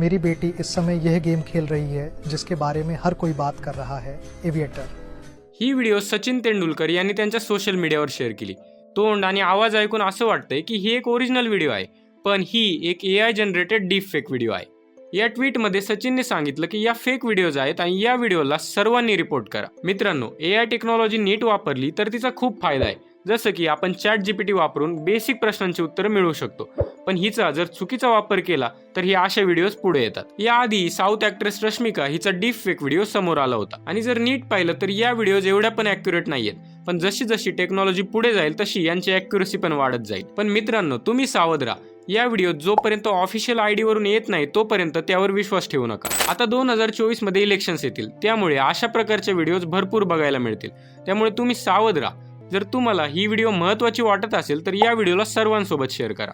मेरी बेटी इस समय यह गेम खेल रही है जिसके बारे में हर कोई बात कर रहा है, एविएटर। ही व्हिडिओ सचिन तेंडुलकर यांनी त्यांच्या सोशल मीडियावर शेअर केली। तोंड आणि आवाज ऐकून असं वाटतंय की ही एक ओरिजिनल व्हिडिओ आहे, पण ही एक AI generated deep fake video आहे। या ट्विटमध्ये सचिनने सांगितलं की या फेक व्हिडिओज आहेत आणि या व्हिडिओला सर्वांनी रिपोर्ट करा। मित्रांनो, AI टेक्नॉलॉजी नीट वापरली तर तिचा खूप फायदा आहे, जसं की आपण ChatGPT वापरून बेसिक प्रश्नांची उत्तरं मिळवू शकतो। पण हिचा जर चुकीचा वापर केला तर ही अशा व्हिडिओज पुढे येतात। याआधी साऊथ ॲक्ट्रेस रश्मिका हिचा डीप फेक व्हिडिओ समोर आला होता आणि जर नीट पाहिलं तर या व्हिडिओज एवढ्या पण ॲक्युरेट नाहीयेत, पण जशी जशी टेक्नॉलॉजी पुढे जाईल तशी यांची ॲक्युरसी पण वाढत जाईल। पण मित्रांनो, तुम्ही सावध राहा, या व्हिडिओ जोपर्यंत ऑफिशियल ID वरून येत नाही तोपर्यंत त्यावर विश्वास ठेवू नका। आता 2024 मध्ये इलेक्शन्स येतील, त्यामुळे अशा प्रकारचे व्हिडिओज भरपूर बघायला मिळतील, त्यामुळे तुम्ही सावध राहा। जर तुम्हाला ही व्हिडिओ महत्त्वाची वाटत असेल तर या व्हिडिओला सर्वांसोबत शेअर करा।